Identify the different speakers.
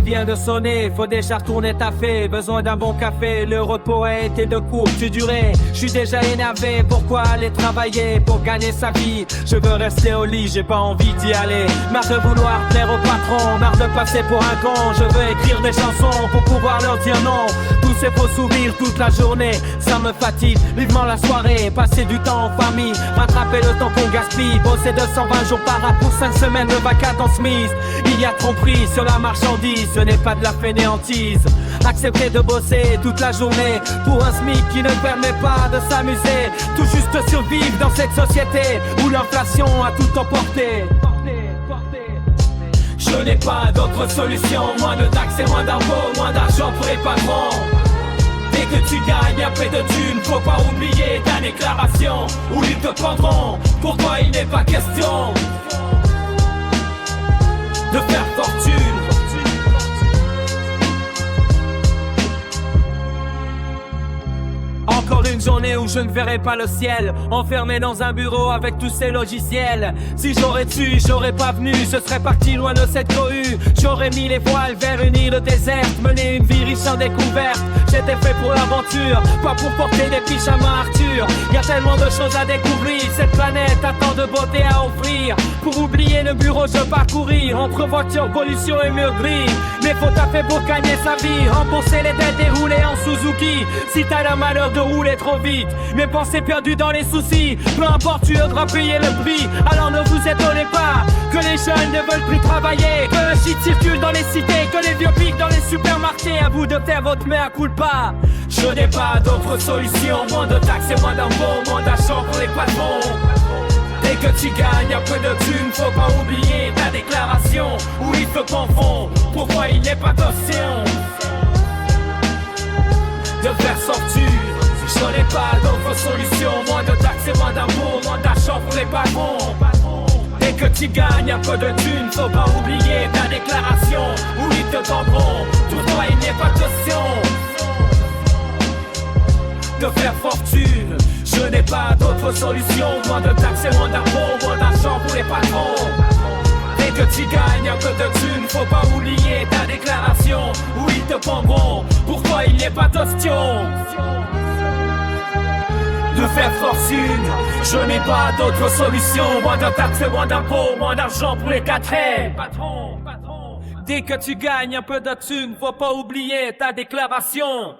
Speaker 1: vient de sonner, faut déjà retourner taffer. Besoin d'un bon café, le repos a été de courte durée. Je suis déjà énervé, pourquoi aller travailler pour gagner sa vie? Je veux rester au lit, j'ai pas envie d'y aller. Marre de vouloir plaire au patron, marre de passer pour un con. Je veux écrire des chansons pour pouvoir leur dire non. Tous ces faux sourires toute la journée, ça me fatigue. Vivement la soirée, passer du temps en famille, rattraper le temps qu'on gaspille. Bosser 220 jours par an pour 5 semaines de vacances mises. Il y a tromperie sur la marchandise, ce n'est pas de la fainéantise. Accepter de bosser toute la journée pour un SMIC qui ne permet pas de s'amuser. Tout juste survivre dans cette société où l'inflation a tout emporté. Je n'ai pas d'autre solution, moins de taxes et moins d'impôts, moins d'argent pour les patrons. Dès que tu gagnes un peu de thunes, faut pas oublier ta déclaration où ils te prendront. Pour toi il n'est pas question de faire fortune. Encore une journée où je ne verrai pas le ciel, enfermé dans un bureau avec tous ces logiciels. Si j'aurais su, j'aurais pas venu, je serais parti loin de cette cohue. J'aurais mis les voiles vers une île déserte, mener une vie riche en découvertes. J'étais fait pour l'aventure, pas pour porter des fiches à main Arthur. Y a tellement de choses à découvrir, cette planète a tant de beauté à offrir. Pour oublier le bureau, je parcourir entre voiture, pollution et mur gris. Mais faut taper pour gagner sa vie, rembourser les dettes et rouler en Suzuki. Si t'as le malheur de rouler trop vite, mes pensées perdues dans les soucis, peu importe, tu devras payer le prix. Alors ne vous étonnez pas que les jeunes ne veulent plus travailler, que le shit circule dans les cités, que les vieux piquent dans les supermarchés. À vous de faire votre mea culpa. Je n'ai pas d'autre solution, moins de taxes et moins d'impôts, moins d'argent pour les patrons. Dès que tu gagnes un peu de thunes, faut pas oublier ta déclaration où ils te confondent. Pourquoi il n'est pas question de faire sortir? Je n'ai pas d'autre solution, moins de taxes et moins d'impôts, moins d'argent pour les patrons. Dès que tu gagnes un peu de thunes, faut pas oublier ta déclaration où ils te tendront. Pour toi il n'est pas question de faire fortune. Je n'ai pas d'autre solution, moins de taxes et moins d'impôts, moins d'argent pour les patrons. Dès que tu gagnes un peu de thunes, faut pas oublier ta déclaration où ils te pendront. Pour toi il n'est pas question de faire fortune. Je n'ai pas d'autre solution, moins de taxes et moins d'impôts, moins d'argent pour les quatrains. Dès que tu gagnes un peu de thunes, faut pas oublier ta déclaration.